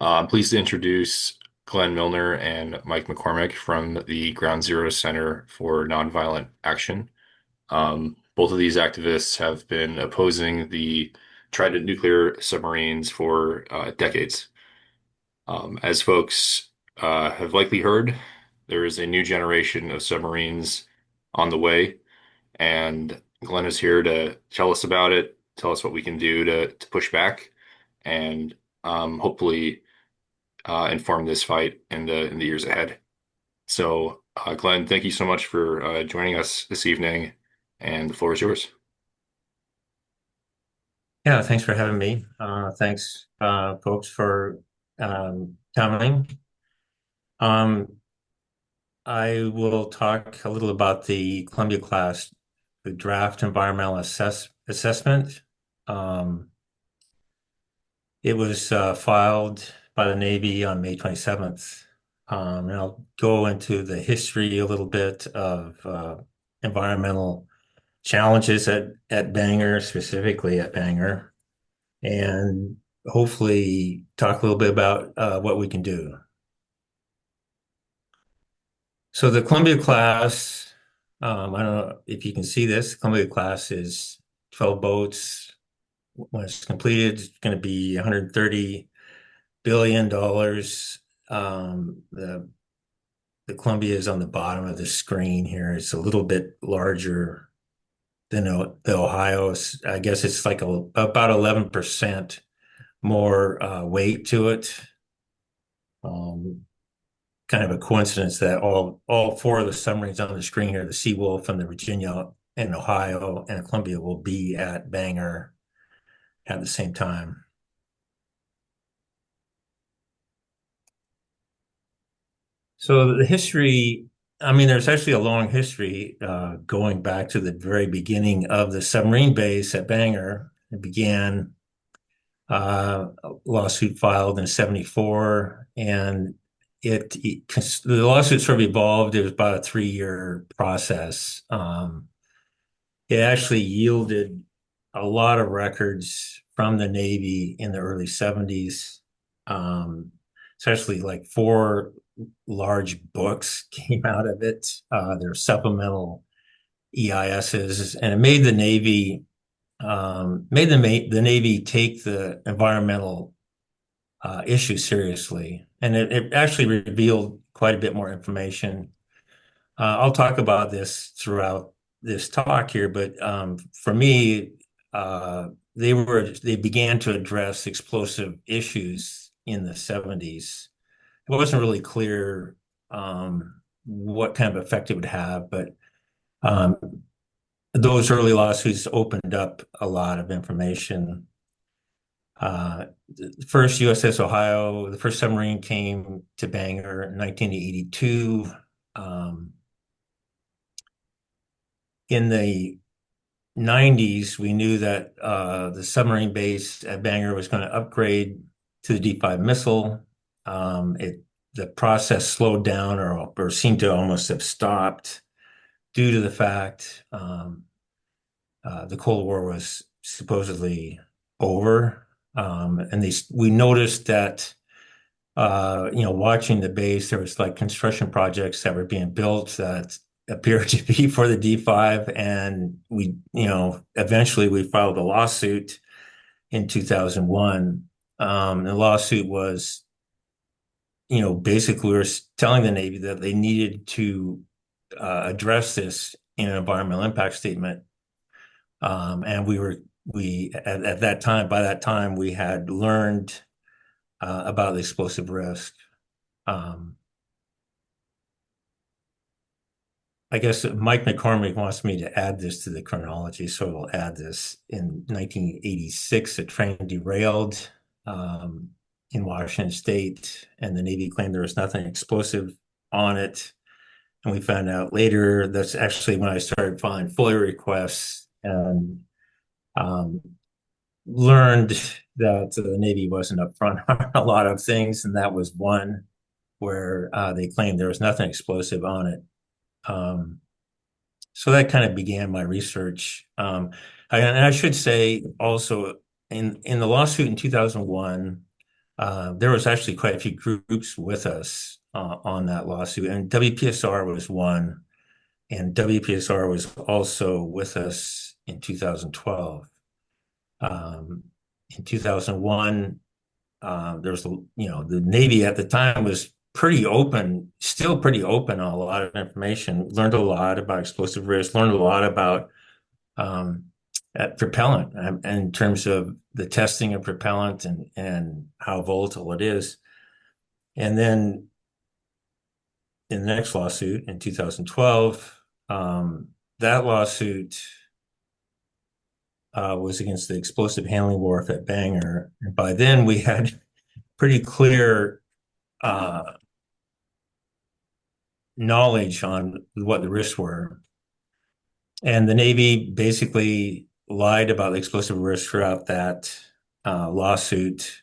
I'm pleased to introduce Glenn Milner and Mike McCormick from the Ground Zero Center for Nonviolent Action. Both of these activists have been opposing the Trident nuclear submarines for decades. As folks have likely heard, there is a new generation of submarines on the way, and Glenn is here to tell us about it, tell us what we can do to push back, and hopefully inform this fight in the years ahead. So, Glenn, thank you so much for joining us this evening, and the floor is yours. Yeah, thanks for having me. Thanks, folks, for coming. Um, I will talk a little about the Columbia class, the draft environmental assessment. Um, it was filed by the Navy on May 27th. And I'll go into the history a little bit of environmental challenges at Bangor, specifically at Bangor, and hopefully talk a little bit about what we can do. So the Columbia class, I don't know if you can see this. Columbia class is 12 boats. When it's completed, it's going to be $130 billion. The Columbia is on the bottom of the screen here. It's a little bit larger than the Ohio. I guess it's like about 11% more weight to it. Um, Kind of a coincidence that all four of the submarines on the screen here, the Seawolf and the Virginia and Ohio and Columbia, will be at Bangor at the same time. So the history, I mean, there's actually a long history going back to the very beginning of the submarine base at Bangor. It began a lawsuit filed in 74, and the lawsuit sort of evolved. It was about a 3-year process. It actually yielded a lot of records from the Navy in the early 70s. Especially like four large books came out of it. They're supplemental EISs, and it made the Navy the Navy take the environmental issue seriously, and it actually revealed quite a bit more information. I'll talk about this throughout this talk here, but for me, they began to address explosive issues in the 70s. It wasn't really clear what kind of effect it would have, but um, those early lawsuits opened up a lot of information. The first USS Ohio, the first submarine came to Bangor in 1982. Um, in the 90s, we knew that the submarine base at Bangor was going to upgrade to the D5 missile. The process slowed down or seemed to almost have stopped due to the fact the Cold War was supposedly over. And we noticed that, watching the base, there was like construction projects that were being built that appeared to be for the D5. And eventually we filed a lawsuit in 2001. The lawsuit was, basically we were telling the Navy that they needed to address this in an environmental impact statement. And we at that time, by that time, we had learned about the explosive risk. Um, I guess Mike McCormick wants me to add this to the chronology, so we'll add this. In 1986, a train derailed um, in Washington State, and the Navy claimed there was nothing explosive on it. And we found out later that's actually when I started filing FOIA requests and um, learned that the Navy wasn't upfront on a lot of things, and that was one where they claimed there was nothing explosive on it. Um, so that kind of began my research. And I should say also in the lawsuit in 2001, There was actually quite a few groups with us on that lawsuit, and WPSR was one, and WPSR was also with us in 2012. Um, in 2001, there was, the Navy at the time was pretty open, still pretty open on a lot of information, learned a lot about explosive risk, learned a lot about um, propellant in terms of the testing of propellant and how volatile it is. And then in the next lawsuit in 2012, that lawsuit was against the explosive handling wharf at Bangor. And by then, we had pretty clear uh, knowledge on what the risks were. And the Navy basically lied about the explosive risk throughout that lawsuit.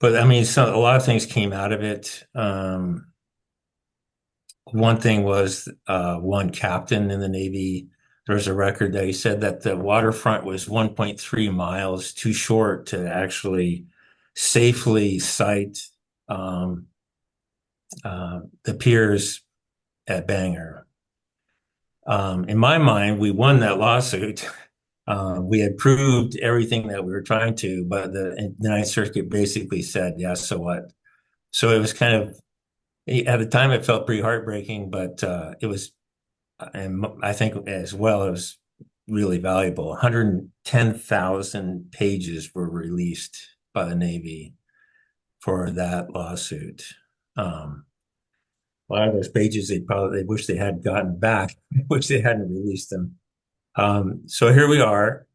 But I mean, a lot of things came out of it. One thing was one captain in the Navy. There's a record that he said that the waterfront was 1.3 miles too short to actually safely sight um, the piers at Bangor. In my mind, we won that lawsuit. We had proved everything that we were trying to, but the Ninth Circuit basically said, "Yeah, so what?" So it was kind of at the time it felt pretty heartbreaking, but it was, and I think as well, it was really valuable. 110,000 pages were released by the Navy for that lawsuit. A lot of those pages they wish they had gotten back, wish they hadn't released them. So here we are,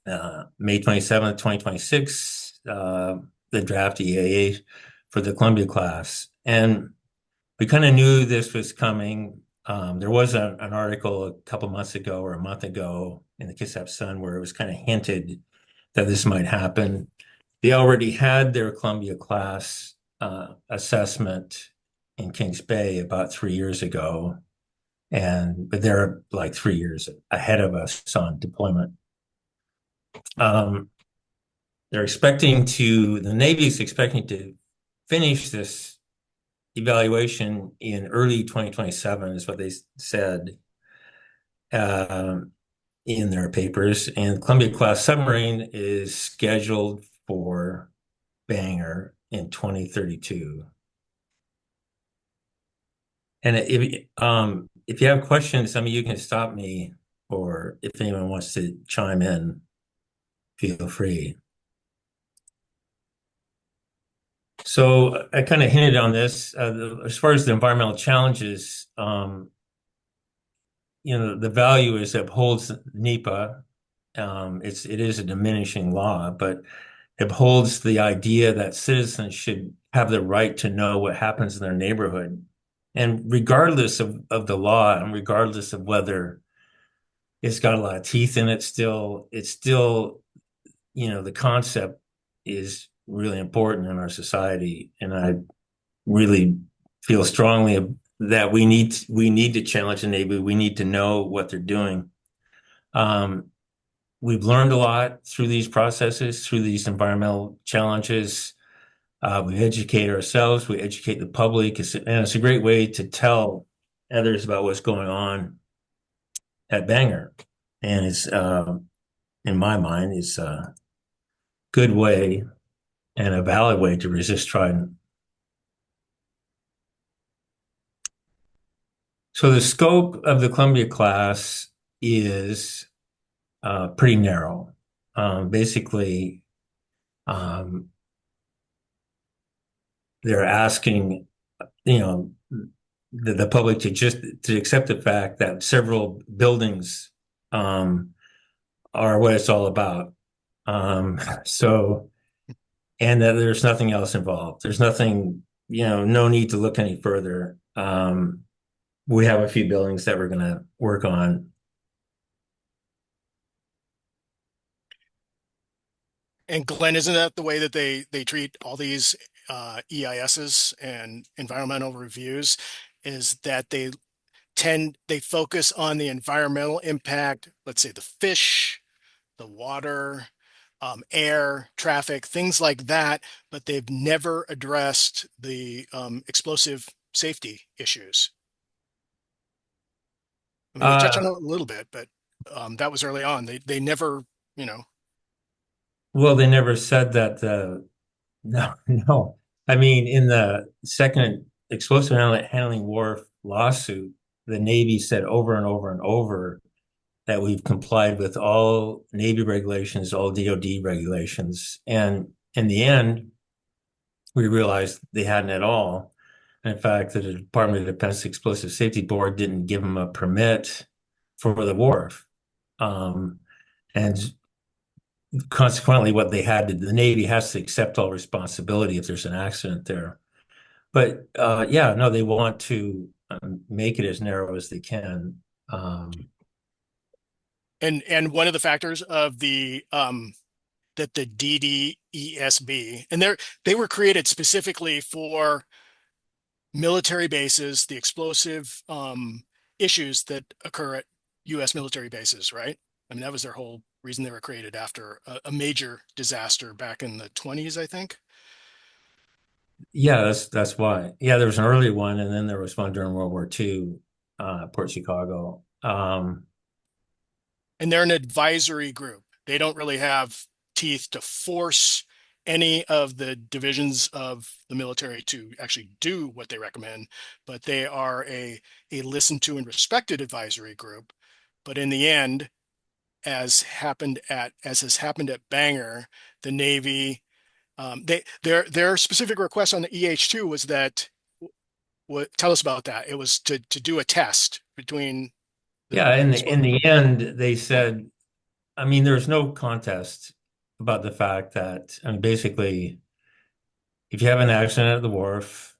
May 27th, 2026, the draft EAA for the Columbia class. And we kind of knew this was coming. There was an article a couple months ago or a month ago in the Kitsap Sun where it was kind of hinted that this might happen. They already had their Columbia class assessment in Kings Bay about 3 years ago, but they're like 3 years ahead of us on deployment. Um, the Navy is expecting to finish this evaluation in early 2027 is what they said um, in their papers. And Columbia class submarine is scheduled for Bangor in 2032. And if you have questions, I mean, you can stop me, or if anyone wants to chime in, feel free. So I kind of hinted on this. As far as the environmental challenges, the value is upholds NEPA. It is a diminishing law, but upholds the idea that citizens should have the right to know what happens in their neighborhood. And regardless of the law and regardless of whether it's got a lot of teeth in it, it's still, the concept is really important in our society. And I really feel strongly that we need to challenge the Navy. We need to know what they're doing. Um, we've learned a lot through these processes, through these environmental challenges. We educate ourselves, we educate the public, and it's a great way to tell others about what's going on at Bangor. And it's, in my mind, it's a good way and a valid way to resist trident. So the scope of the Columbia class is pretty narrow. Basically, um, they're asking, the public to accept the fact that several buildings um, are what it's all about. So, and that there's nothing else involved. There's nothing, no need to look any further. We have a few buildings that we're going to work on. And Glenn, isn't that the way that they treat all these EISs and environmental reviews? Is that they focus on the environmental impact, let's say the fish, the water, air traffic, things like that, but they've never addressed the explosive safety issues. I mean, we touched Uh, on it a little bit, but that was early on. They never, you know, well, they never said that. No, no. I mean, in the second explosive handling wharf lawsuit, the Navy said over and over and over that we've complied with all Navy regulations, all DoD regulations. And in the end, we realized they hadn't at all. And in fact, the Department of Defense Explosive Safety Board didn't give them a permit for the wharf. Um, and consequently, what they had to, the Navy has to accept all responsibility if there's an accident there. But yeah, no, they want to make it as narrow as they can. Um, and one of the factors of the that the DDESB, and they were created specifically for military bases, the explosive issues that occur at U.S. military bases, right? I mean, that was their whole reason they were created after a major disaster back in the 20s, I think. yeah, that's why. Yeah, there was an early one, and then there was one during World War II, Port Chicago. And they're an advisory group. They don't really have teeth to force any of the divisions of the military to actually do what they recommend, but they are a listened to and respected advisory group. But in the end, as has happened at Bangor, the Navy, their specific request on the EH2 was that, what, tell us about that. It was to do a test between the Yeah, in expo. the end, they said, I mean, there's no contest about the fact that, I mean, basically, if you have an accident at the wharf,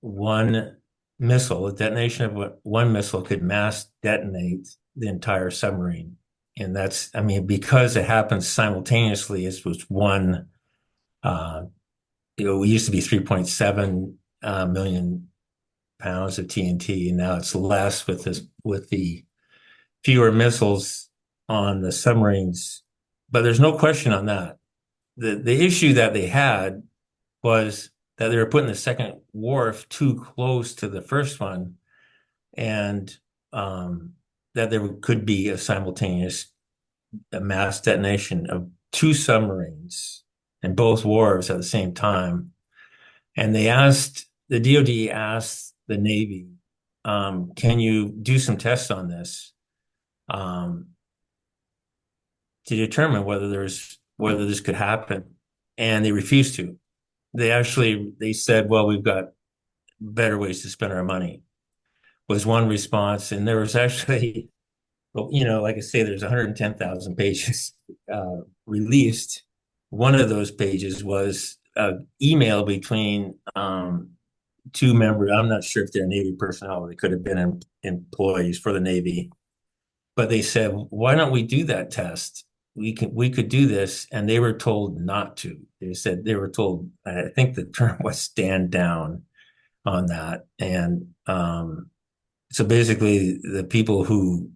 one missile, a detonation of one missile could mass detonate the entire submarine. And that's, I mean, because it happens simultaneously, it was one, uh, we used to be 3.7 million pounds of TNT, and now it's less with with the fewer missiles on the submarines. But there's no question on that. The issue that they had was that they were putting the second wharf too close to the first one, and that there could be a simultaneous mass detonation of two submarines and both wharves at the same time. And the DoD asked the Navy, can you do some tests on this um, to determine whether this could happen? And they refused to. They said, well, we've got better ways to spend our money, was one response. And there was actually, well, like I say, there's 110,000 pages released. One of those pages was an email between two members. I'm not sure if they're Navy personnel. They could have been employees for the Navy, but they said, "Why don't we do that test? We could do this," and they were told not to. They said they were told. I think the term was stand down on that, and so basically, the people who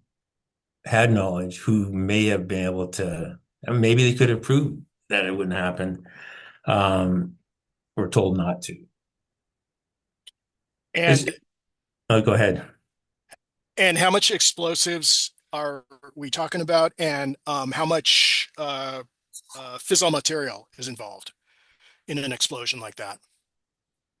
had knowledge, who may have been able to, maybe they could have proved that it wouldn't happen, um, were told not to. Is And Oh, go ahead. and how much explosives are we talking about? And how much fissile material is involved in an explosion like that?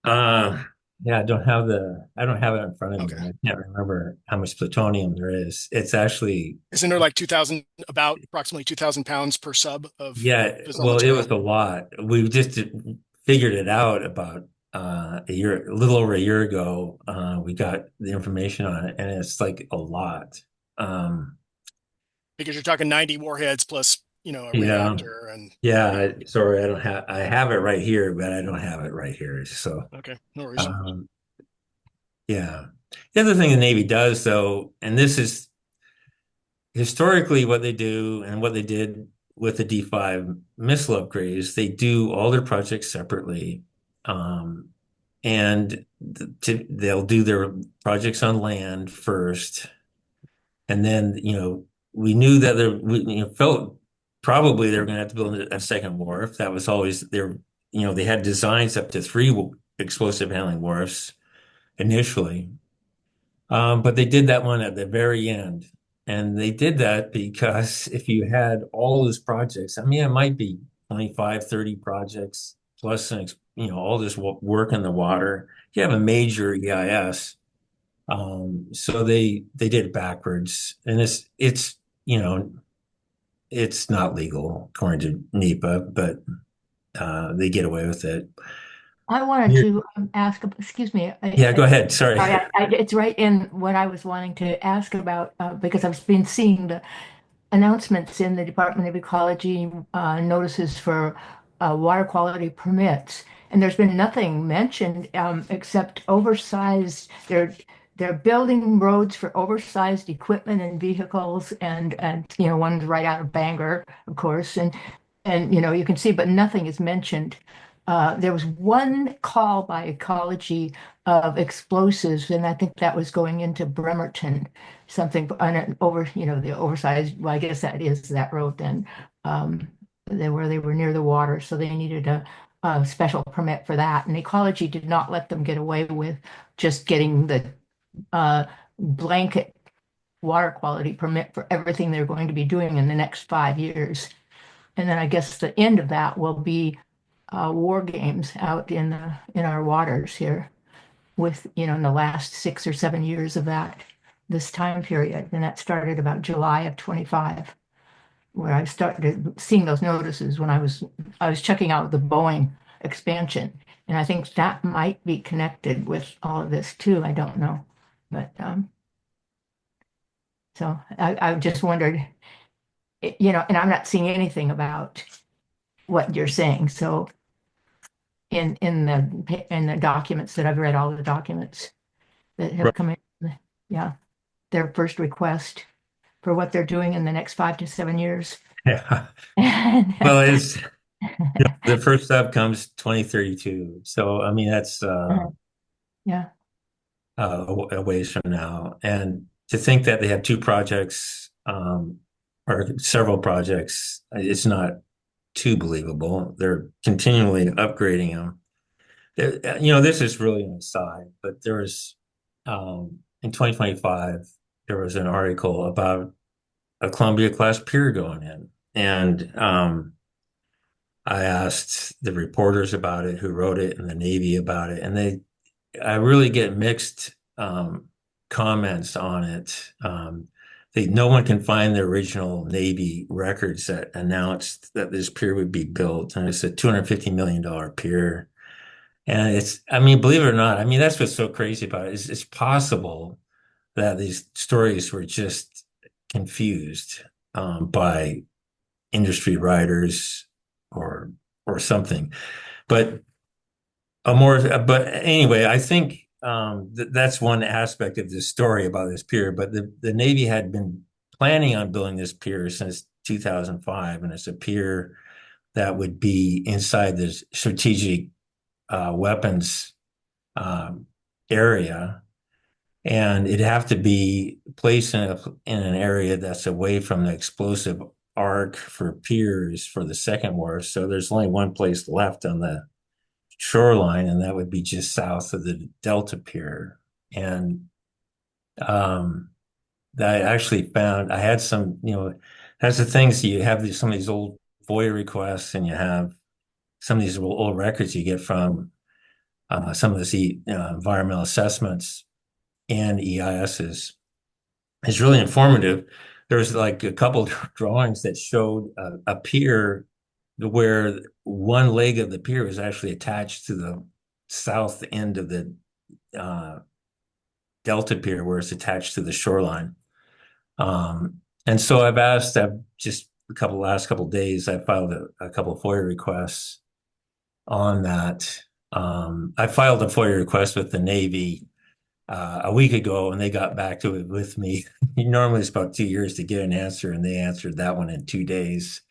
Uh, yeah, I don't have it in front of me. Okay. I can't remember how much plutonium there is. It's actually, Isn't there like 2,000, about approximately 2,000 pounds per sub of yeah, fissile well, it was material? a lot. We just figured it out about a little over a year ago. We got the information on it, and it's like a lot. Um, Because you're talking 90 warheads plus, a yeah, reactor and yeah. yeah. Sorry, I have it right here, but I don't have it right here. So, Okay, no worries. um, yeah. The other thing the Navy does, though, and this is historically what they do and what they did with the D5 missile upgrades, they do all their projects separately. Um, and they'll do their projects on land first. And then, we knew that we felt probably they were going to have to build a second wharf. That was always their, they had designs up to three explosive handling wharfs initially. But they did that one at the very end. And they did that because if you had all those projects, I mean, it might be 25, 30 projects plus, all this work in the water. You have a major EIS. So they did it backwards. And you know, it's not legal according to NEPA, but they get away with it. I wanted to ask, excuse me, Yeah, go ahead. Sorry. sorry, it's right in what I was wanting to ask about because I've been seeing the announcements in the Department of Ecology notices for water quality permits, and there's been nothing mentioned except oversized. They're building roads for oversized equipment and vehicles, and one's right out of Bangor, of course, and you can see, but nothing is mentioned. There was one call by Ecology of explosives, and I think that was going into Bremerton, something on an the oversized. Well, I guess that is that road then. They were near the water, so they needed a special permit for that. And Ecology did not let them get away with just getting the blanket water quality permit for everything they're going to be doing in the next 5 years. And then I guess the end of that will be war games out in our waters here with, in the last 6 or 7 years of this time period. And that started about July of 25, where I started seeing those notices when I was checking out the Boeing expansion. And I think that might be connected with all of this too. I don't know. But so I just wondered, and I'm not seeing anything about what you're saying. So in the documents that I've read, all the documents that have Right. come in, yeah, their first request for what they're doing in the next 5 to 7 years. Yeah. And, Well, the first step comes 2032. So, I mean, that's yeah, a ways from now. And to think that they have two projects or several projects, it's not too believable. They're continually upgrading them. This is really an aside, but there was in 2025, there was an article about a Columbia class pier going in. And I asked the reporters about it, who wrote it, and the Navy about it, and I really get mixed comments on it. No one can find the original Navy records that announced that this pier would be built, and it's a $250 million pier. And I mean, believe it or not, I mean, that's what's so crazy about it. It's possible that these stories were just confused by industry writers or something. But but anyway, I think that's one aspect of this story about this pier. But the Navy had been planning on building this pier since 2005, and it's a pier that would be inside the strategic weapons area, and it'd have to be placed in an area that's away from the explosive arc for piers for the second war. So there's only one place left on the shoreline, and that would be just south of the Delta Pier. And I actually found I had some, that's the things you have some of these old FOIA requests, and you have some of these old records you get from some of the environmental assessments and EISs. It's really informative. There's like a couple of drawings that showed a pier where one leg of the pier was actually attached to the south end of the Delta Pier, where it's attached to the shoreline. And so I've just last couple of days, I filed a couple of FOIA requests on that. I filed a FOIA request with the Navy a week ago, and they got back to it with me. Normally it's about 2 years to get an answer, and they answered that one in 2 days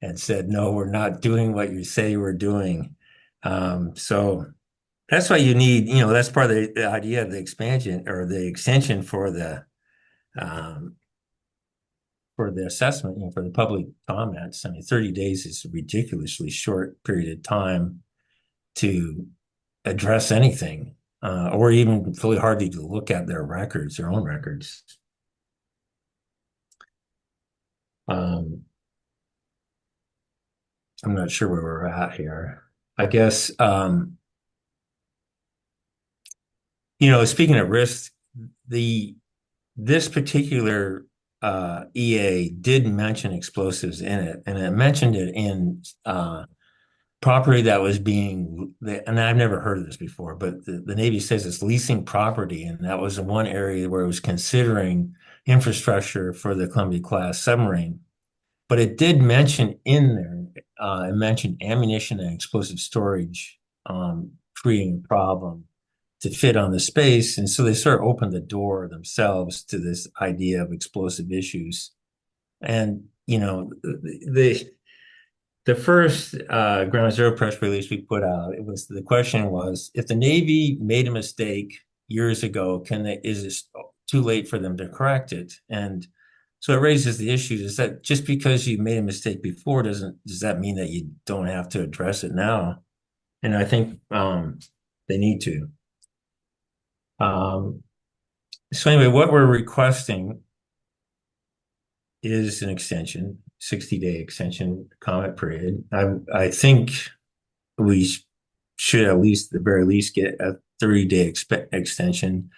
and said, no, we're not doing what you say we're doing. So that's why you need, that's part of the idea of the expansion or the extension for the for the assessment, for the public comments. I mean, 30 days is a ridiculously short period of time to address anything, or even really hardly to look at their records, their own records. I'm not sure where we're at here. I guess, speaking of risk, this particular EA did mention explosives in it, and it mentioned it in property that was and I've never heard of this before, but the Navy says it's leasing property, and that was one area where it was considering infrastructure for the Columbia-class submarine. But it did mention in there, it mentioned ammunition and explosive storage creating a problem to fit on the space. And so they sort of opened the door themselves to this idea of explosive issues. And, the first Ground Zero press release we put out, the question was, if the Navy made a mistake years ago, is it too late for them to correct it? And so it raises the issue, is that just because you made a mistake before, does that mean that you don't have to address it now? And I think they need to. So anyway, what we're requesting is an extension, 60-day extension comment period. I think we should at least, at the very least, get a 30-day extension.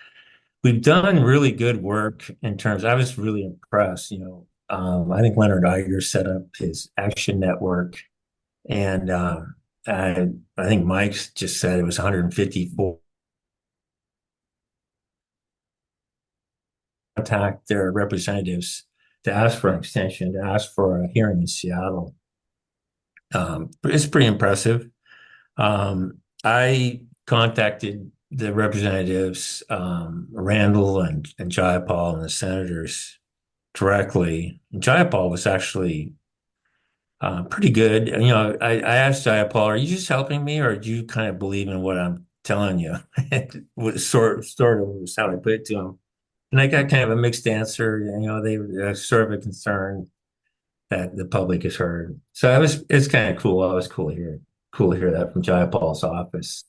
We've done really good work in terms, I was really impressed, I think Leonard Iger set up his action network, and I think Mike's just said it was 154 contact their representatives to ask for an extension, to ask for a hearing in Seattle. It's pretty impressive. I contacted the representatives, Randall and Jayapal, and the senators directly. And Jayapal was actually pretty good. I asked Jayapal, "Are you just helping me, or do you kind of believe in what I'm telling you?" It was sort of was how I put it to him. And I got kind of a mixed answer. They were sort of a concern that the public has heard. So it's kind of cool. It was cool to hear that from Jayapal's office.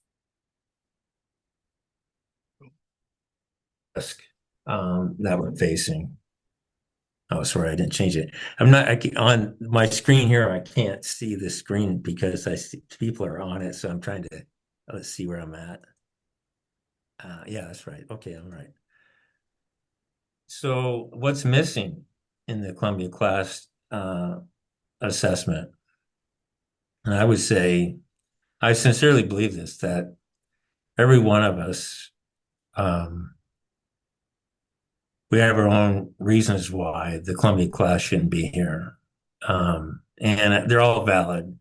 That we're facing. Oh, sorry, I didn't change it. On my screen here. I can't see the screen because I see people are on it. So I'm trying to, let's see where I'm at. Yeah, that's right. Okay, I'm right. So what's missing in the Columbia class assessment? And I would say, I sincerely believe this, that every one of us, we have our own reasons why the Columbia class shouldn't be here. And they're all valid.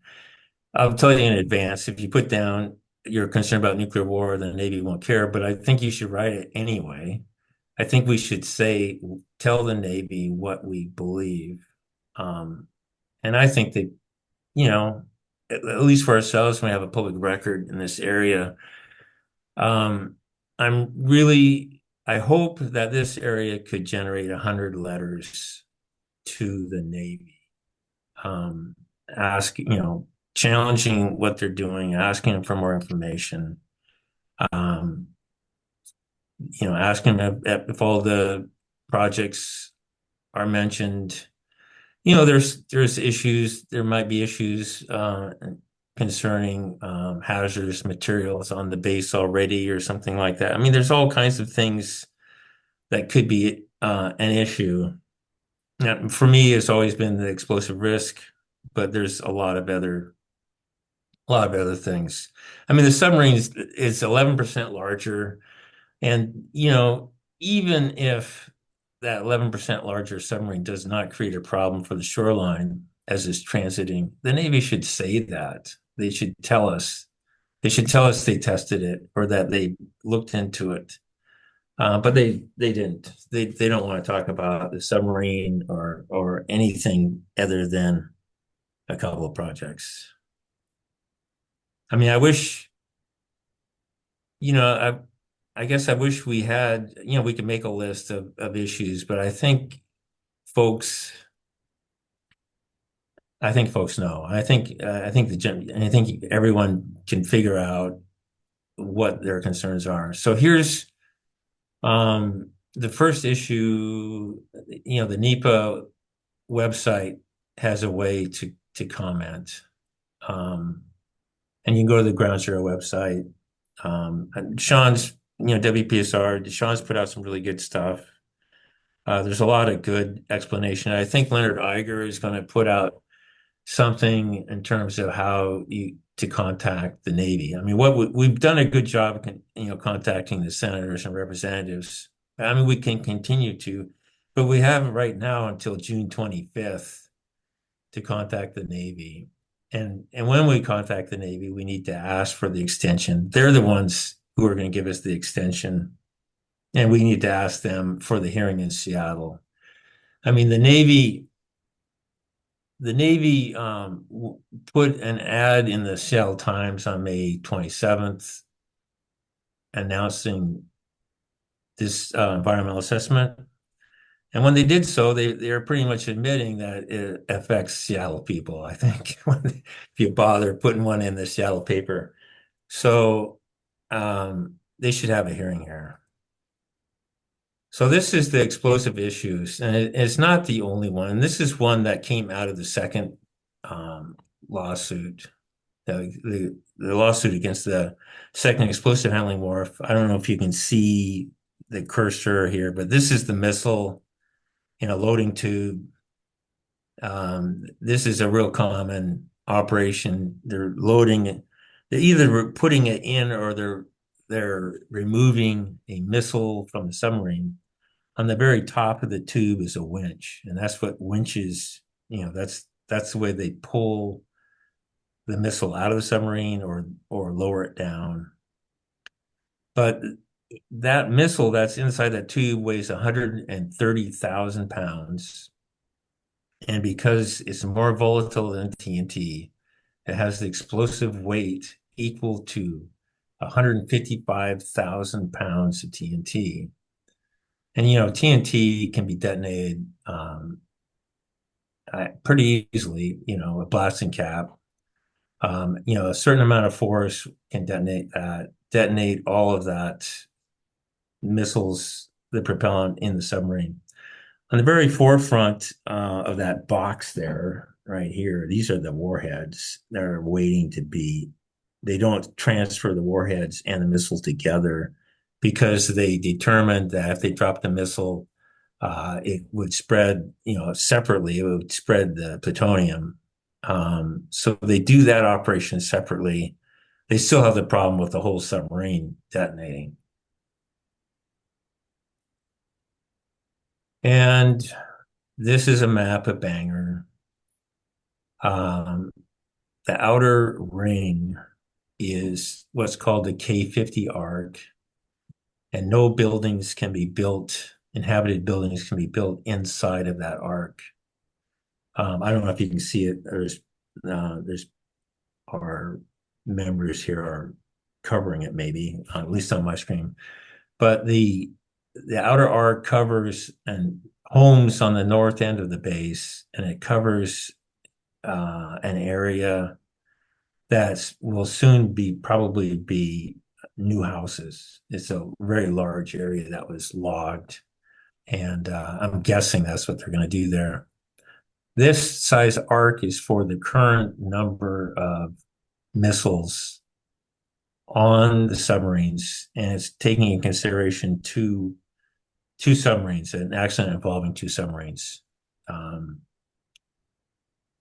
I'll tell you in advance, if you put down you're concerned about nuclear war, the Navy won't care, but I think you should write it anyway. I think we should tell the Navy what we believe. And I think that, at least for ourselves, when we have a public record in this area, I hope that this area could generate 100 letters to the Navy, challenging what they're doing, asking them for more information, asking them if all the projects are mentioned. There's issues. There might be issues concerning hazardous materials on the base already, or something like that. I mean, there's all kinds of things that could be an issue. Now, for me, it's always been the explosive risk, but there's a lot of other things. I mean, the submarine is 11% larger, and even if that 11% larger submarine does not create a problem for the shoreline as it's transiting, the Navy should say that. They should tell us. They should tell us they tested it or that they looked into it. But they didn't. They don't want to talk about the submarine or anything other than a couple of projects. I mean, I wish, I guess I wish we had, we could make a list of issues, but I think folks I think folks know. I think everyone can figure out what their concerns are. So here's the first issue. The NEPA website has a way to comment, um, and you can go to the Ground Zero website. And Sean's, WPSR. Sean's put out some really good stuff. There's a lot of good explanation. I think Leonard Iger is going to put out something in terms of how you to contact the Navy. I mean, we've done a good job, contacting the senators and representatives. I mean, we can continue to, but we have right now until June 25th to contact the Navy. And when we contact the Navy, we need to ask for the extension. They're the ones who are going to give us the extension, and we need to ask them for the hearing in Seattle. I mean, the Navy put an ad in the Seattle Times on May 27th announcing this environmental assessment. And when they did so, they're pretty much admitting that it affects Seattle people, I think, if you bother putting one in the Seattle paper. So they should have a hearing here. So this is the explosive issues, and it's not the only one. This is one that came out of the second lawsuit, the lawsuit against the second explosive handling wharf. I don't know if you can see the cursor here, but this is the missile in a loading tube. This is a real common operation. They're loading it. They're either putting it in or they're removing a missile from the submarine. On the very top of the tube is a winch, and that's what winches, that's the way they pull the missile out of the submarine or lower it down. But that missile that's inside that tube weighs 130,000 pounds. And because it's more volatile than TNT, it has the explosive weight equal to 155,000 pounds of TNT. And TNT can be detonated pretty easily, a blasting cap. A certain amount of force can detonate all of that missiles, the propellant in the submarine. On the very forefront of that box there, right here, these are the warheads that are waiting to be. They don't transfer the warheads and the missile together because they determined that if they dropped the missile, it would spread, separately. It would spread the plutonium. So they do that operation separately. They still have the problem with the whole submarine detonating. And this is a map of Bangor. The outer ring is what's called the K50 arc, and no buildings can be built, inhabited buildings can be built inside of that arc. I don't know if you can see it. There's our members here are covering it, maybe at least on my screen. But the outer arc covers and homes on the north end of the base, and it covers an area that will soon probably be new houses. It's a very large area that was logged, and I'm guessing that's what they're going to do there. This size arc is for the current number of missiles on the submarines, and it's taking in consideration two submarines, an accident involving two submarines.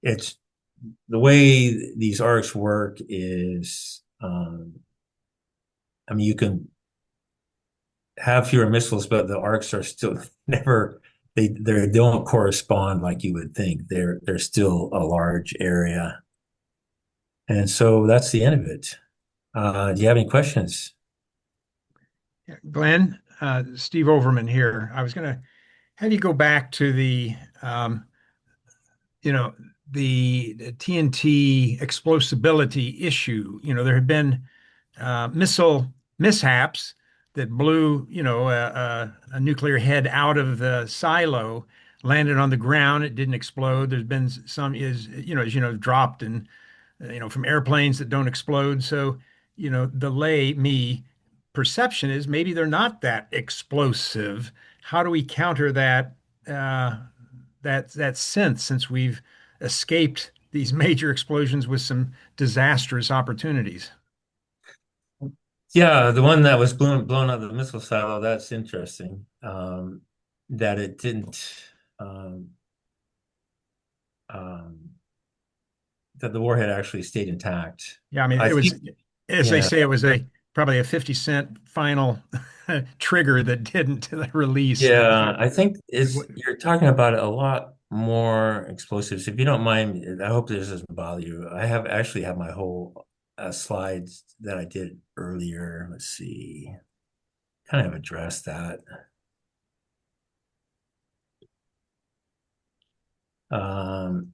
It's the way these arcs work is, you can have fewer missiles, but the arcs are still never, they don't correspond like you would think. They're still a large area. And so that's the end of it. Do you have any questions? Glenn, Steve Overman here. I was going to have you go back to the TNT explosibility issue. There have been missile mishaps that blew, a nuclear head out of the silo. landed on the ground, it didn't explode. There's been some is, as you know, dropped and, from airplanes that don't explode. So, the me perception is maybe they're not that explosive. How do we counter that, that sense since we've escaped these major explosions with some disastrous opportunities? Yeah, the one that was blown out of the missile silo, that's interesting. That it didn't um, um, that the warhead actually stayed intact. Yeah, I mean, I it was, think, as they yeah, say, it was a probably a 50-cent final trigger that didn't release. yeah, I think it's you're talking about a lot more explosives. If you don't mind, I hope this doesn't bother you. I have actually have my whole slides that I did earlier. Let's see, kind of addressed that. Um,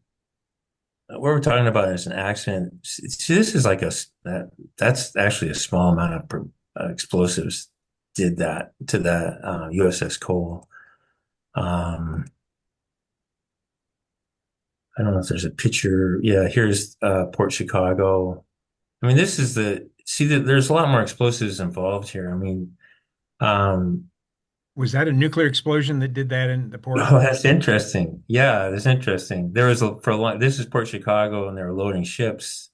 what we're talking about is an accident. See, this is like that's actually a small amount of explosives did that to the USS Cole. Um, I don't know if there's a picture. Yeah, here's Port Chicago. I mean, this is see that there's a lot more explosives involved here. I mean, um, Was that a nuclear explosion that did that in the port? oh, that's interesting. Yeah, that's interesting. There was for a long, this is Port Chicago, and they were loading ships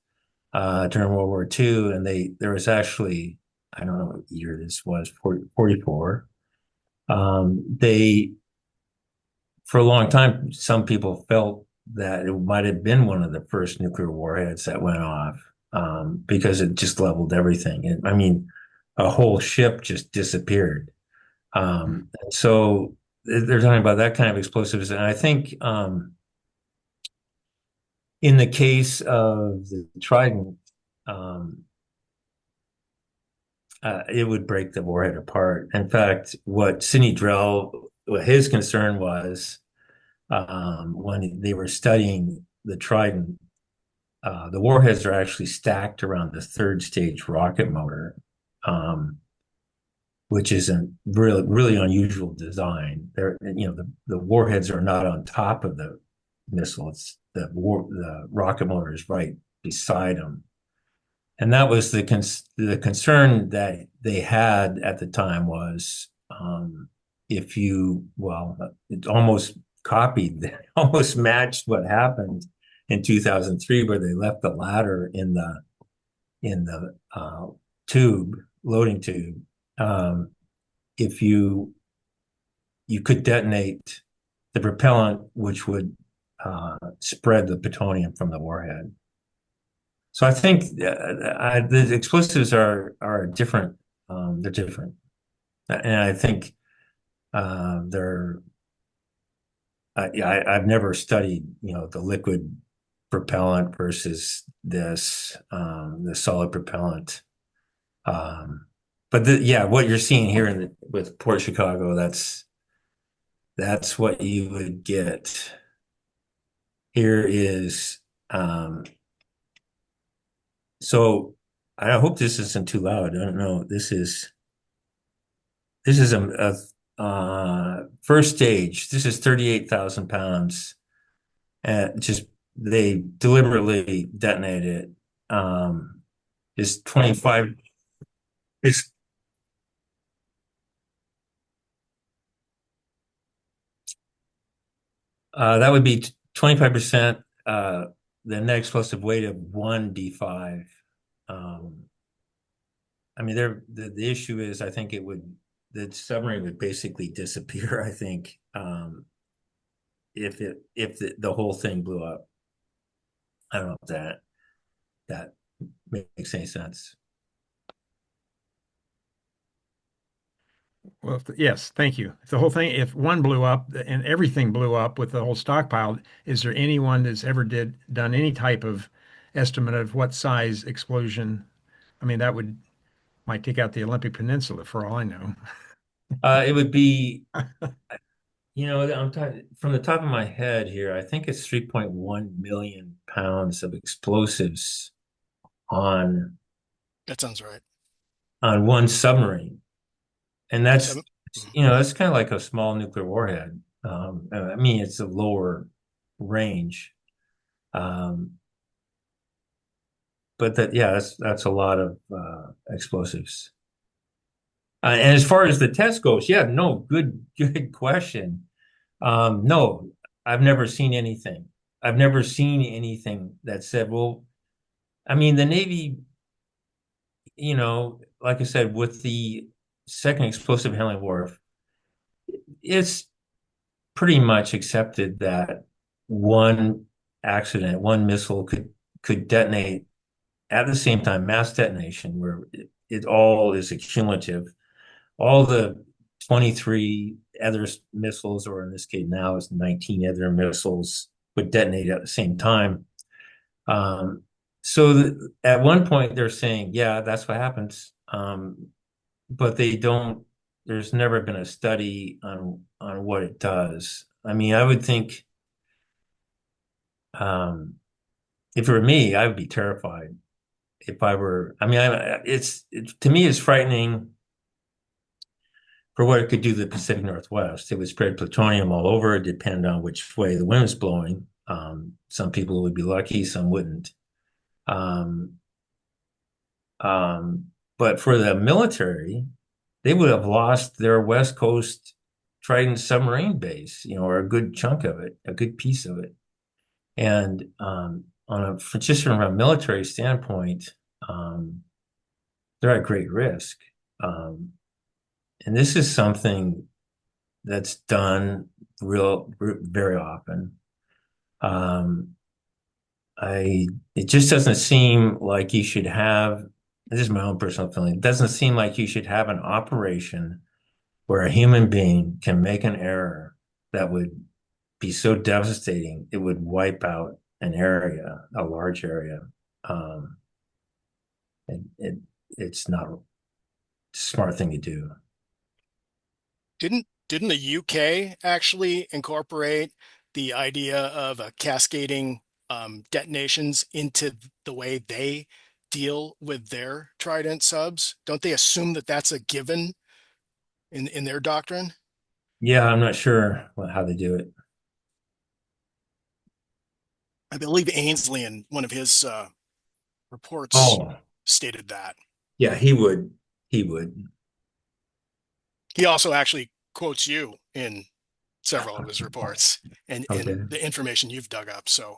during World War II, and there was actually, I don't know what year this was, 44. They for a long time, some people felt that it might have been one of the first nuclear warheads that went off because it just leveled everything. I mean, a whole ship just disappeared. And so they're talking about that kind of explosives. And I think in the case of the Trident, um, it would break the warhead apart. In fact, what Sidney Drell, what his concern was when they were studying the Trident, the warheads are actually stacked around the third stage rocket motor, which is a really unusual design. The warheads are not on top of the missile. It's the rocket motor is right beside them. And that was the concern that they had at the time was if you, well, it almost copied, almost matched what happened in 2003, where they left the ladder in the tube, loading tube. If you could detonate the propellant, which would spread the plutonium from the warhead. So I think the explosives are different. They're different, and I think they're. I've never studied, the liquid propellant versus the solid propellant. But yeah, what you're seeing here with Port Chicago, that's what you would get. Here is so I hope this isn't too loud. I don't know. This is a first stage. This is 38,000 pounds. Just they deliberately detonated it. Is 25. It's that would be 25%. The net explosive weight of one D5. Um, I mean, the issue is, I think the submarine would basically disappear. I think if the whole thing blew up. I don't know if that makes any sense. Well, yes, thank you. If the whole thing, if one blew up and everything blew up with the whole stockpile, is there anyone that's ever done any type of estimate of what size explosion? I mean, that might take out the Olympic Peninsula for all I know. It would be, I'm talking from the top of my head here. I think it's 3.1 million pounds of explosives on That sounds right. one submarine, and Seven. that's kind of like a small nuclear warhead. I mean, it's a lower range. Um, but yeah, that's a lot of explosives. And as far as the test goes, yeah, no, good question. No, I've never seen anything. I've never seen anything that said, well, I mean, the Navy, like I said, with the second explosive handling wharf, it's pretty much accepted that one one missile could detonate at the same time, mass detonation, where it all is accumulative. All the 23 other missiles, or in this case now it's 19 other missiles, would detonate at the same time. So at one point they're saying, yeah, that's what happens. But they don't, there's never been a study on what it does. I mean, I would think, um, if it were me, I would be terrified if I were, I mean, to me, it's frightening for what it could do to the Pacific Northwest. It would spread plutonium all over. It depended on which way the wind was blowing. Some people would be lucky, some wouldn't. Um, but for the military, they would have lost their West Coast Trident submarine base, or a good chunk of it, a good piece of it. And just from a military standpoint, um, they're at great risk. And this is something that's done very often. Um, it just doesn't seem like you should have, this is my own personal feeling, it doesn't seem like you should have an operation where a human being can make an error that would be so devastating, it would wipe out an area, a large area. Um, and it's not a smart thing to do. Didn't the UK actually incorporate the idea of cascading detonations into the way they deal with their Trident subs? Don't they assume that that's a given in their doctrine? Yeah, I'm not sure how they do it. I believe Ainsley in one of his reports Oh, stated that. yeah, he would. He would. He also actually quotes you in several of his reports and Okay. the information you've dug up. So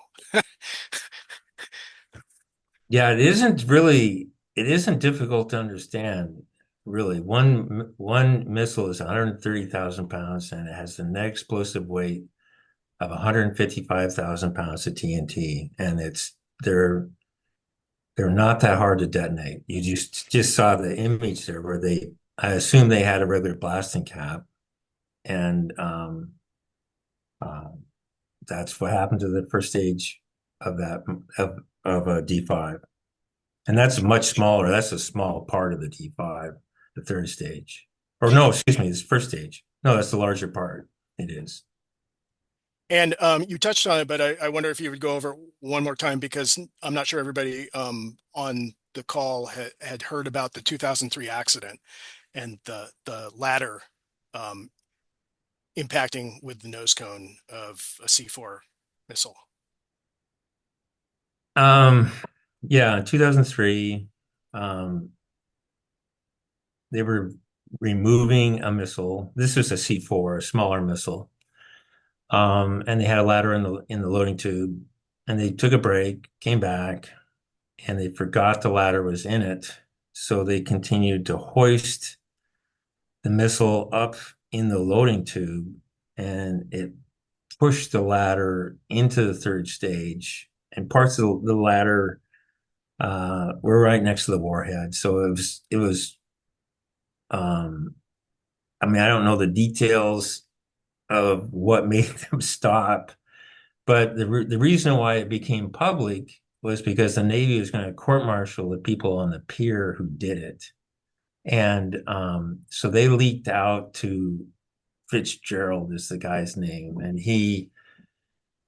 Yeah, it isn't difficult to understand, really. One missile is 130,000 pounds and it has the net explosive weight of 155,000 pounds of TNT. And they're they're not that hard to detonate. You just saw the image there where I assume they had a regular blasting cap. And uh, that's what happened to the first stage of that of a D5. And that's much smaller. That's a small part of the D5, the third stage. Or no, excuse me, it's first stage. No, that's the larger part. It is. and you touched on it, but I wonder if you would go over it one more time because I'm not sure everybody on the call had heard about the 2003 accident and the ladder um, impacting with the nose cone of a C4 missile. Um, yeah, in 2003, um, they were removing a missile. This was a C4, a smaller missile. And they had a ladder in the loading tube, and they took a break, came back, and they forgot the ladder was in it. So they continued to hoist the missile up in the loading tube, and it pushed the ladder into the third stage. And parts of the ladder were right next to the warhead. So it was. Um, I mean, I don't know the details of what made them stop, but the reason why it became public was because the Navy was going to court-martial the people on the pier who did it. And so they leaked out to Fitzgerald is the guy's name, and he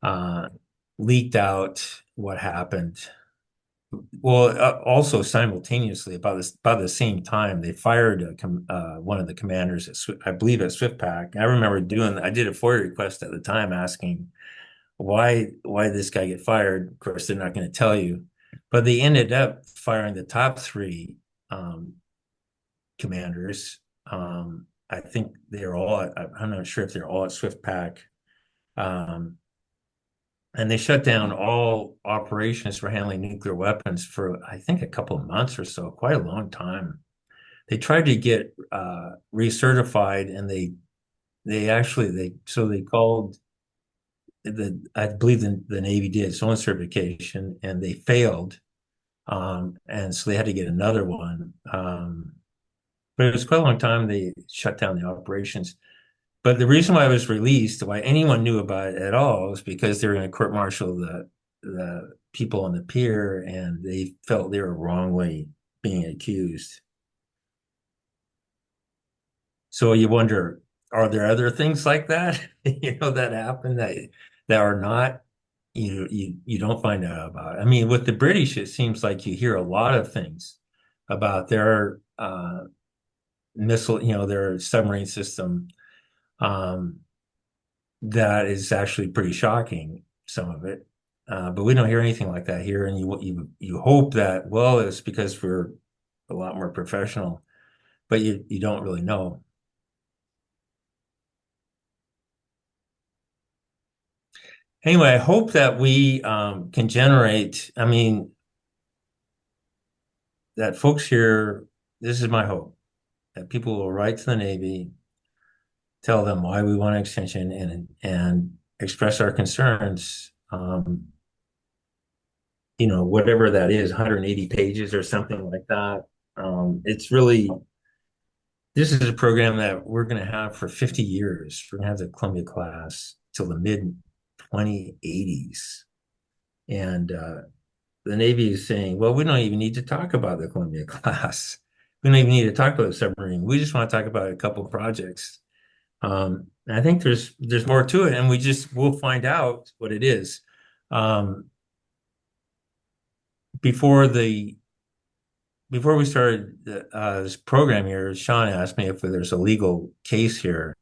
uh, leaked out what happened. Well, also simultaneously, about the same time, they fired one of the commanders at I believe at SwiftPack. I did a FOIA request at the time asking why this guy get fired. Of course, they're not going to tell you, but they ended up firing the top three um, commanders. I think they're all. I'm not sure if they're all at SwiftPack. Um, and they shut down all operations for handling nuclear weapons for, I think, a couple of months or so, quite a long time. They tried to get recertified, and they called I believe the Navy did its own certification, and they failed, and so they had to get another one. But it was quite a long time. They shut down the operations. But the reason why I was released, why anyone knew about it at all, was because they were going to court-martial the people on the pier, and they felt they were wrongly being accused. So you wonder, are there other things like that, that happen that are not, you don't find out about? I mean, with the British, it seems like you hear a lot of things about their missile, their submarine system. Um, that is actually pretty shocking, some of it. But we don't hear anything like that here. And you hope that, well, it's because we're a lot more professional, but you don't really know. Anyway, I hope that we can generate, I mean, that folks here, this is my hope, that people will write to the Navy, tell them why we want an extension, and express our concerns. Whatever that is, 180 pages or something like that. This is a program that we're going to have for 50 years. We're going to have the Columbia class till the mid 2080s. And the Navy is saying, well, we don't even need to talk about the Columbia class. We don't even need to talk about the submarine. We just want to talk about a couple of projects. I think there's more to it, and we'll find out what it is. Before we started this program here, Sean asked me if there's a legal case here,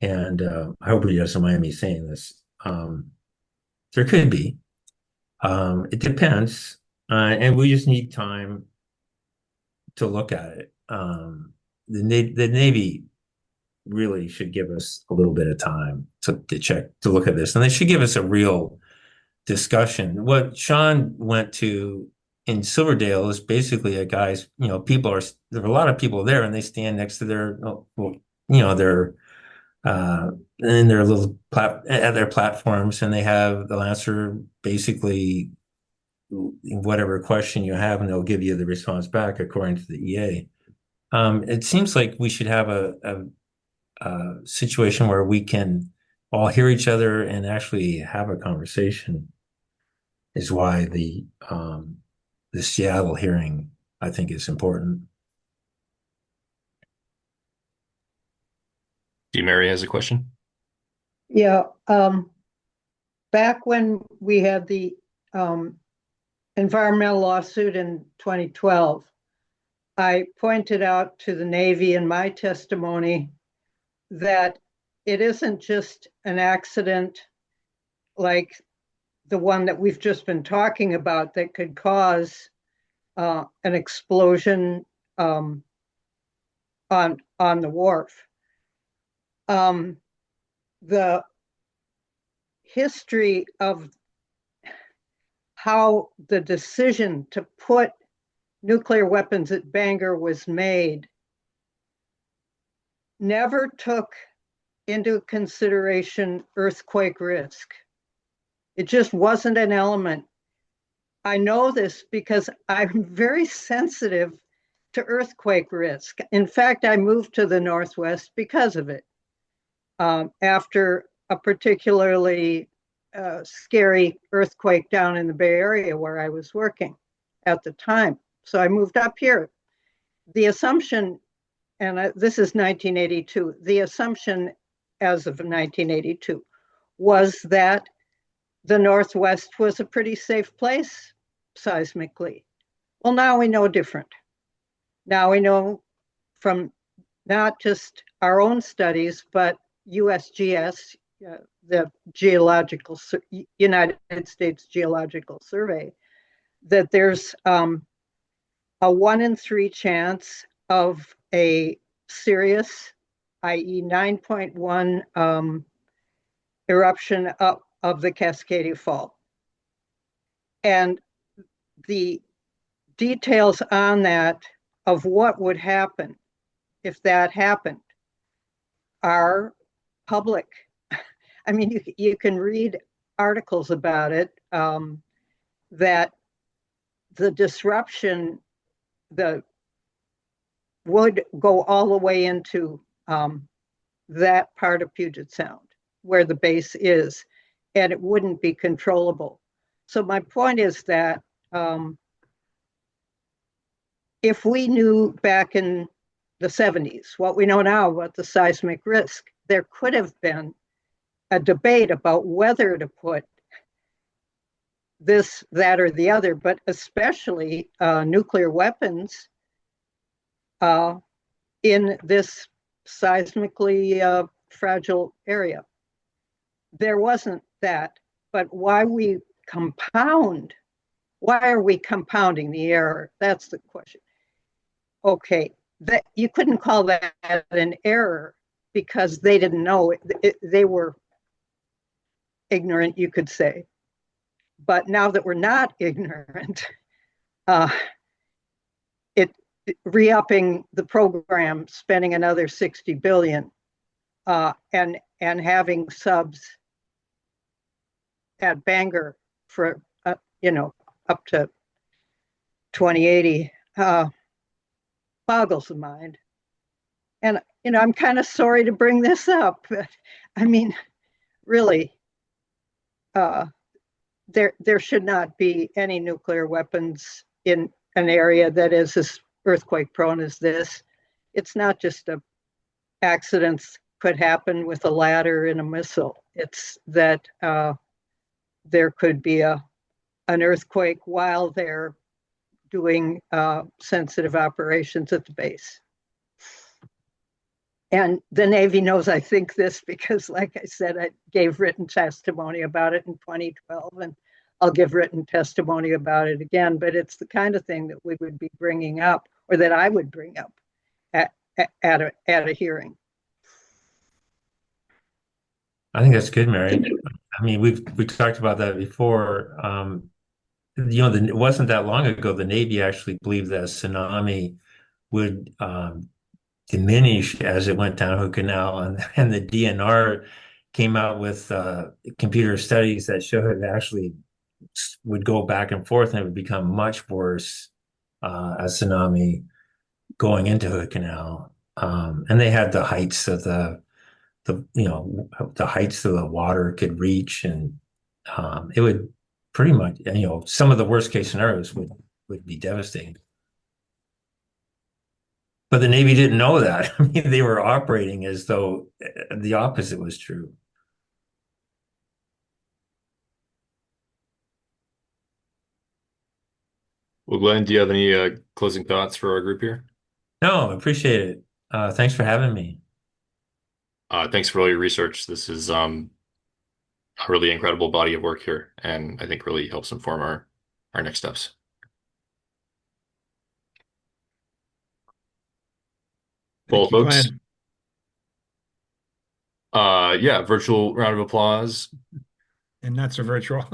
and I hope he doesn't mind me saying this. There could be. It depends, and we just need time to look at it. The Navy really should give us a little bit of time to look at this, and they should give us a real discussion. What Sean went to in Silverdale is basically a guy's, there are a lot of people there, and they stand next to their in their little at their platforms, and they'll answer basically whatever question you have, and they'll give you the response back according to the EA. It seems like we should have a situation where we can all hear each other and actually have a conversation. Is why the Seattle hearing, I think, is important. D. Mary has a question. Yeah. Back when we had the environmental lawsuit in 2012, I pointed out to the Navy in my testimony that it isn't just an accident like the one that we've just been talking about that could cause an explosion on the wharf. The history of how the decision to put nuclear weapons at Bangor was made never took into consideration earthquake risk. It just wasn't an element. I know this because I'm very sensitive to earthquake risk. In fact, I moved to the Northwest because of it. After a particularly scary earthquake down in the Bay Area where I was working at the time. So I moved up here. The assumption, and this is 1982, the assumption as of 1982 was that the Northwest was a pretty safe place seismically. Well, now we know different. Now we know from not just our own studies, but USGS, the United States Geological Survey, that there's a 1 in 3 chance of a serious, i.e. 9.1 eruption of the Cascadia Fault. And the details on that of what would happen if that happened are public. I mean, you can read articles about it, that the disruption would go all the way into that part of Puget Sound where the base is, and it wouldn't be controllable. So my point is that if we knew back in the 70s what we know now about the seismic risk, there could have been a debate about whether to put this, that, or the other, but especially nuclear weapons in this seismically fragile area. There wasn't that, but why are we compounding the error? That's the question. Okay, that you couldn't call that an error because they didn't know they were ignorant, you could say. But now that we're not ignorant, re-upping the program, spending another $60 billion, and having subs at Bangor for up to 2080 boggles the mind. And I'm kind of sorry to bring this up, but I mean, really, there should not be any nuclear weapons in an area that is as earthquake prone as this. It's not just accidents could happen with a ladder and a missile. It's that there could be an earthquake while they're doing sensitive operations at the base. And the Navy knows I think this because, like I said, I gave written testimony about it in 2012, and I'll give written testimony about it again. But it's the kind of thing that we would be bringing up, or that I would bring up at a hearing. I think that's good, Mary. I mean, we talked about that before. It wasn't that long ago, the Navy actually believed that a tsunami would diminish as it went down Hood Canal, and the DNR came out with computer studies that showed it actually would go back and forth, and it would become much worse, a tsunami going into Hood Canal. And they had the heights of the heights of the water could reach, and it would pretty much, some of the worst case scenarios would be devastating. But the Navy didn't know that. I mean, they were operating as though the opposite was true. Well, Glenn, do you have any closing thoughts for our group here? No, I appreciate it. Thanks for having me. Thanks for all your research. This is a really incredible body of work here, and I think really helps inform our next steps. Well, Thank you, folks, Glenn. yeah, virtual round of applause. And not so virtual.